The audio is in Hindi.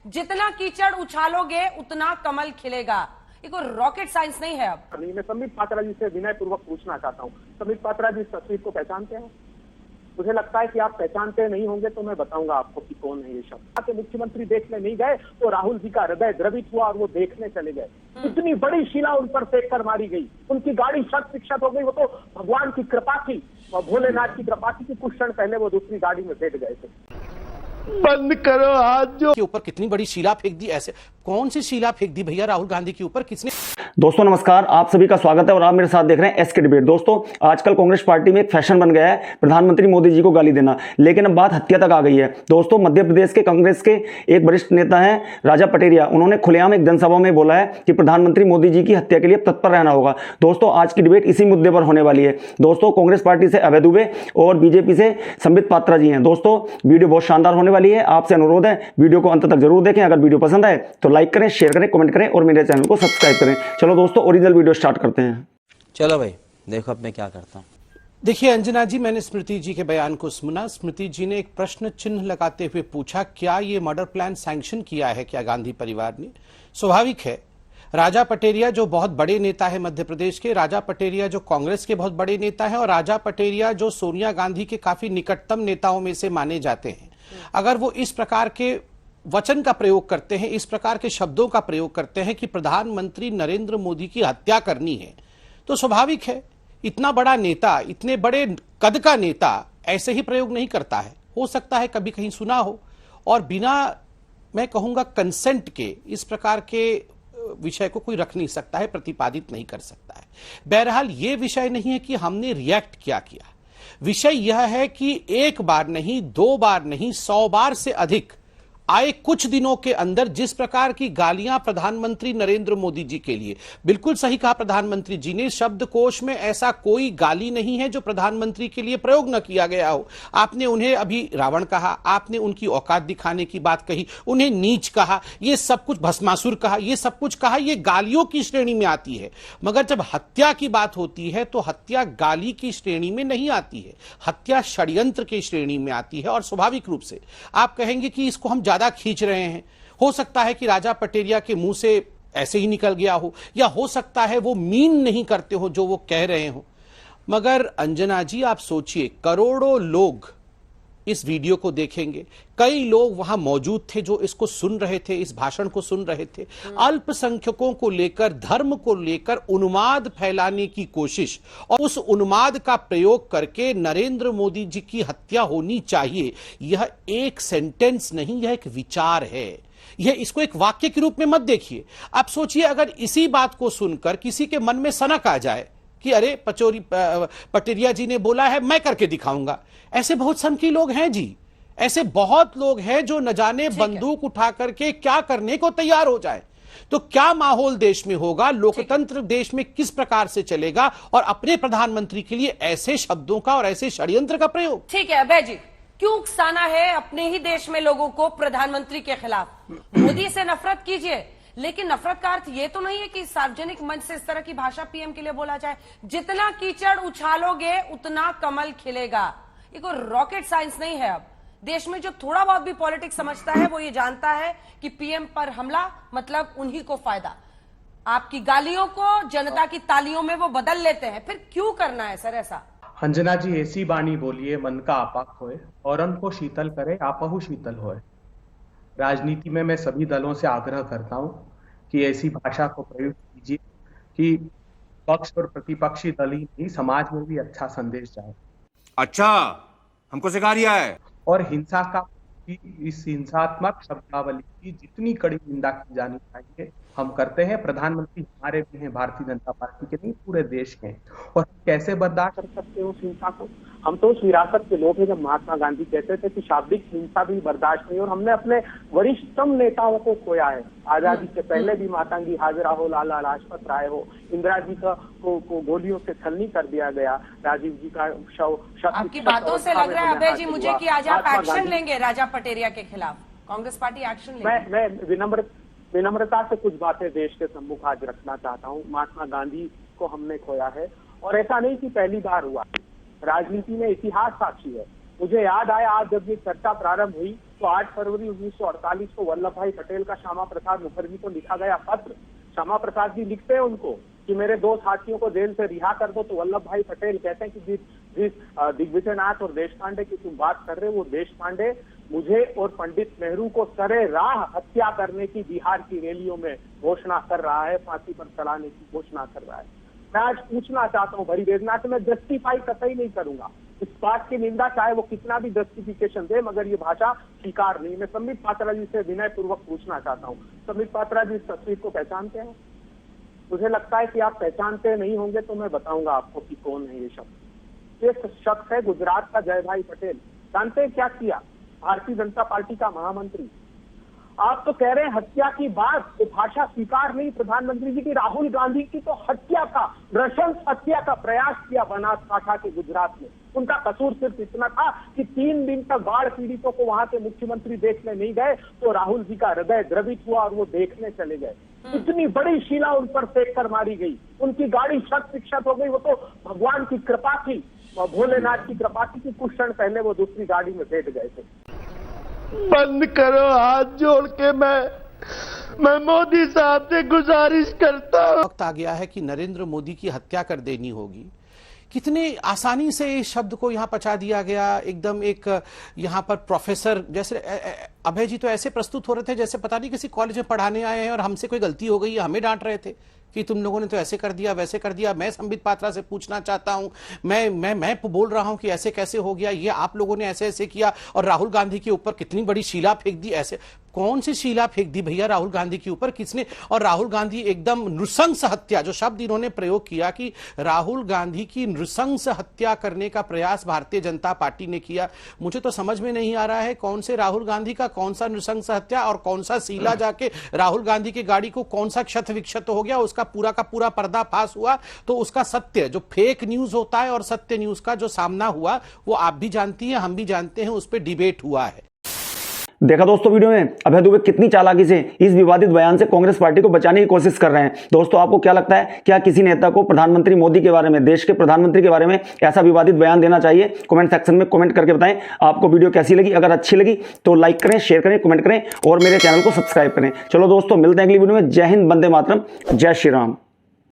जितना कीचड़ उछालोगे उतना कमल खिलेगा। ये कोई रॉकेट साइंस नहीं है। अब मैं संबित पात्रा जी से विनय पूर्वक पूछना चाहता हूँ, संबित पात्रा जी इस तस्वीर को पहचानते हैं? मुझे लगता है कि आप पहचानते नहीं होंगे, तो मैं बताऊंगा आपको कि कौन है ये शख्स। के मुख्यमंत्री देखने नहीं गए तो राहुल जी का हृदय द्रवित हुआ और वो देखने चले गए। इतनी बड़ी शिला उन पर फेंक कर मारी गई, उनकी गाड़ी शत विक्षत हो गई। वो तो भगवान की कृपा थी और भोलेनाथ की कृपा थी कि कुछ क्षण पहले वो दूसरी गाड़ी में बैठ गए थे। बंद करो हाथ जो के ऊपर कितनी बड़ी शिला फेंक दी। ऐसे कौन सी शिला फेंक दी भैया राहुल गांधी के ऊपर? किसने? दोस्तों नमस्कार, आप सभी का स्वागत है और आप मेरे साथ देख रहे हैं एसके डिबेट। दोस्तों आजकल कांग्रेस पार्टी में एक फैशन बन गया है प्रधानमंत्री मोदी जी को गाली देना, लेकिन अब बात हत्या तक आ गई है। दोस्तों मध्य प्रदेश के कांग्रेस के एक वरिष्ठ नेता हैं राजा पटेरिया, उन्होंने खुलेआम एक जनसभा में बोला है कि प्रधानमंत्री मोदी जी की हत्या के लिए तत्पर रहना होगा। दोस्तों आज की डिबेट इसी मुद्दे पर होने वाली है। दोस्तों कांग्रेस पार्टी से अभय दुबे और बीजेपी से संबित पात्रा जी हैं। दोस्तों वीडियो बहुत शानदार होने वाली है, आपसे अनुरोध है वीडियो को अंत तक जरूर देखें। अगर वीडियो पसंद आए तो लाइक करें, शेयर करें, कमेंट करें और मेरे चैनल को सब्सक्राइब करें। चलो दोस्तों ओरिजिनल वीडियो स्टार्ट करते हैं। चलो भाई देखो अब मैं क्या करता हूं। देखिए अंजना जी, मैंने स्मृति जी के बयान को सुना। स्मृति जी ने एक प्रश्न चिन्ह लगाते हुए पूछा, क्या ये मर्डर प्लान सैंक्शन किया है क्या गांधी परिवार ने? स्वाभाविक है, राजा पटेरिया जो बहुत बड़े नेता है मध्य प्रदेश के, राजा पटेरिया जो कांग्रेस के बहुत बड़े नेता है और राजा पटेरिया जो सोनिया गांधी के काफी निकटतम नेताओं में से माने जाते हैं, अगर वो इस प्रकार के वचन का प्रयोग करते हैं, इस प्रकार के शब्दों का प्रयोग करते हैं कि प्रधानमंत्री नरेंद्र मोदी की हत्या करनी है, तो स्वाभाविक है इतना बड़ा नेता, इतने बड़े कद का नेता ऐसे ही प्रयोग नहीं करता है। हो सकता है कभी कहीं सुना हो और बिना मैं कहूंगा कंसेंट के इस प्रकार के विषय को कोई रख नहीं सकता है, प्रतिपादित नहीं कर सकता है। बहरहाल ये विषय नहीं है कि हमने रिएक्ट क्या किया, विषय यह है कि एक बार नहीं, दो बार नहीं, 100 बार से अधिक आए कुछ दिनों के अंदर जिस प्रकार की गालियां प्रधानमंत्री नरेंद्र मोदी जी के लिए, बिल्कुल सही कहा प्रधानमंत्री जी ने, शब्दकोश में ऐसा कोई गाली नहीं है जो प्रधानमंत्री के लिए प्रयोग न किया गया हो। आपने उन्हें अभी रावण कहा, आपने उनकी औकात दिखाने की बात कही, उन्हें नीच कहा, ये सब कुछ भस्मासुर कहा, ये सब कुछ कहा, ये गालियों की श्रेणी में आती है। मगर जब हत्या की बात होती है तो हत्या गाली की श्रेणी में नहीं आती है, हत्या षड्यंत्र की श्रेणी में आती है। और स्वाभाविक रूप से आप कहेंगे कि इसको हम ज्यादा खींच रहे हैं। हो सकता है कि राजा पटेरिया के मुंह से ऐसे ही निकल गया हो, या हो सकता है वो मीन नहीं करते हो जो वो कह रहे हो। मगर अंजना जी आप सोचिए, करोड़ों लोग इस वीडियो को देखेंगे, कई लोग वहां मौजूद थे जो इसको सुन रहे थे, इस भाषण को सुन रहे थे। अल्पसंख्यकों को लेकर, धर्म को लेकर उन्माद फैलाने की कोशिश और उस उन्माद का प्रयोग करके नरेंद्र मोदी जी की हत्या होनी चाहिए, यह एक सेंटेंस नहीं, यह एक विचार है। यह इसको एक वाक्य के रूप में मत देखिए। आप सोचिए अगर इसी बात को सुनकर किसी के मन में सनक आ जाए कि अरे पटेरिया जी ने बोला है, मैं करके दिखाऊंगा। ऐसे बहुत सनकी लोग हैं जी, ऐसे बहुत लोग हैं जो न जाने बंदूक उठा करके क्या करने को तैयार हो जाए। तो क्या माहौल देश में होगा, लोकतंत्र देश में किस प्रकार से चलेगा, और अपने प्रधानमंत्री के लिए ऐसे शब्दों का और ऐसे षड्यंत्र का प्रयोग। ठीक है अभय जी, क्यों उकसाना है अपने ही देश में लोगों को प्रधानमंत्री के खिलाफ? मोदी से नफरत कीजिए, लेकिन नफरत का अर्थ ये तो नहीं है कि सार्वजनिक मंच से इस तरह की भाषा पीएम के लिए बोला जाए। जितना कीचड़ उछालोगे उतना कमल खिलेगा। ये कोई रॉकेट साइंस नहीं है। अब देश में जो थोड़ा बहुत भी पॉलिटिक्स समझता है वो ये जानता है कि पीएम पर हमला मतलब उन्हीं को फायदा। आपकी गालियों को जनता की तालियों में वो बदल लेते हैं, फिर क्यों करना है सर ऐसा? अंजना जी ऐसी बाणी बोलिए मन का आपाक होए, और को शीतल करे आपहु शीतल होए। राजनीति में मैं सभी दलों से आग्रह करता हूं कि ऐसी भाषा को प्रयोग कीजिए कि पक्ष और प्रतिपक्षी दल ही नहीं, समाज में भी अच्छा संदेश जाए। अच्छा, हमको सिखा रिया है। और हिंसा का, इस हिंसात्मक शब्दावली की जितनी कड़ी निंदा की जानी चाहिए हम करते हैं। प्रधानमंत्री हमारे भी हैं, भारतीय जनता पार्टी के नहीं, पूरे देश के हैं। और कैसे बर्दाश्त कर सकते हैं उस हिंसा को? हम तो उस विरासत के लोग हैं जब महात्मा गांधी कहते थे कि शाब्दिक हिंसा भी बर्दाश्त नहीं। और हमने अपने वरिष्ठतम नेताओं को खोया है। आजादी से पहले भी मातंगी हाजरा हो, लाला लाजपत राय हो, इंदिरा जी को गोलियों से छलनी कर दिया गया, राजीव जी का शव। आपकी बातों से लग रहा है अभय जी मुझे कि आज आप एक्शन लेंगे राजा पटेरिया के खिलाफ, कांग्रेस पार्टी एक्शन लेंगे। मैं विनम्रता से कुछ बातें देश के सम्मुख आज रखना चाहता हूँ। महात्मा गांधी को हमने खोया है, और ऐसा नहीं कि पहली बार हुआ। राजनीति में इतिहास साक्षी है मुझे याद आया आज जब ये चर्चा प्रारंभ हुई तो 8 फरवरी 1948 को वल्लभ भाई पटेल का श्यामा प्रसाद मुखर्जी को लिखा गया पत्र, श्यामा प्रसाद जी लिखते हैं उनको कि मेरे 2 साथियों को जेल से रिहा कर दो, तो वल्लभ भाई पटेल कहते हैं कि जिस दिग्विजय नाथ और देशपांडे की तुम बात कर रहे हो, वो देशपांडे मुझे और पंडित नेहरू को सरे राह हत्या करने की बिहार की रैलियों में घोषणा कर रहा है, फांसी पर चढ़ाने की घोषणा कर रहा है। मैं आज पूछना चाहता हूँ भरी वेदना से, मैं जस्टिफाई कतई नहीं करूंगा इस बात की निंदा, चाहे वो कितना भी जस्टिफिकेशन दे, मगर ये भाषा स्वीकार नहीं। मैं संबित पात्रा जी से विनय पूर्वक पूछना चाहता हूँ, संबित पात्रा जी इस तस्वीर को पहचानते हैं? मुझे लगता है कि आप पहचानते नहीं होंगे, तो मैं बताऊंगा आपको कि कौन है ये शख्स। ये शख्स है गुजरात का जय भाई पटेल। जानते हैं क्या किया? भारतीय जनता पार्टी का महामंत्री। आप तो कह रहे हैं हत्या की बात, तो भाषा स्वीकार नहीं प्रधानमंत्री जी की। राहुल गांधी की तो हत्या का, नृशंस हत्या का प्रयास किया बनासकांठा के गुजरात में। उनका कसूर सिर्फ इतना था कि 3 दिन तक बाढ़ पीड़ितों को वहां के मुख्यमंत्री देखने नहीं गए, तो राहुल जी का हृदय द्रवित हुआ और वो देखने चले गए। इतनी बड़ी शिला उन पर फेंक कर मारी गई, उनकी गाड़ी शत विक्षत हो गई। वो तो भगवान की कृपा थी, भोलेनाथ की कृपा थी कि कुछ क्षण पहले वो दूसरी गाड़ी में बैठ गए थे। बंद करो, हाथ जोड़ के मैं मोदी साहब से गुजारिश करता हूं। वक्त आ गया है कि नरेंद्र मोदी की हत्या कर देनी होगी। कितने आसानी से इस शब्द को यहाँ पचा दिया गया, एकदम एक यहाँ पर प्रोफेसर जैसे अभय जी तो ऐसे प्रस्तुत हो रहे थे जैसे पता नहीं किसी कॉलेज में पढ़ाने आए हैं और हमसे कोई गलती हो गई है, हमें डांट रहे थे कि तुम लोगों ने तो ऐसे कर दिया वैसे कर दिया। मैं संबित पात्रा से पूछना चाहता हूं, मैं बोल रहा हूं कि ऐसे कैसे हो गया, ये आप लोगों ने ऐसे ऐसे किया, और राहुल गांधी के ऊपर कितनी बड़ी शीला फेंक दी। ऐसे कौन सी शीला फेंक दी भैया राहुल गांधी के ऊपर, किसने? और राहुल गांधी एकदम नृशंस हत्या, जो शब्द इन्होंने प्रयोग किया कि राहुल गांधी की नृशंस हत्या करने का प्रयास भारतीय जनता पार्टी ने किया, मुझे तो समझ में नहीं आ रहा है कौन से राहुल गांधी का कौन सा नृशंस हत्या और कौन सा शीला जाके राहुल गांधी की गाड़ी को कौन सा क्षत विक्षत हो गया, उसका पूरा का पूरा पर्दाफाश हुआ। तो उसका सत्य जो फेक न्यूज होता है और सत्य न्यूज का जो सामना हुआ वो आप भी जानती हैं, हम भी जानते हैं, उस पर डिबेट हुआ है। देखा दोस्तों वीडियो में अभय दुबे कितनी चालाकी से इस विवादित बयान से कांग्रेस पार्टी को बचाने की कोशिश कर रहे हैं। दोस्तों आपको क्या लगता है, क्या किसी नेता को प्रधानमंत्री मोदी के बारे में, देश के प्रधानमंत्री के बारे में ऐसा विवादित बयान देना चाहिए? कमेंट सेक्शन में कमेंट करके बताएं आपको वीडियो कैसी लगी। अगर अच्छी लगी तो लाइक करें, शेयर करें, कमेंट करें और मेरे चैनल को सब्सक्राइब करें। चलो दोस्तों मिलते हैं अगली वीडियो में। जय हिंद, वंदे मातरम, जय श्री राम।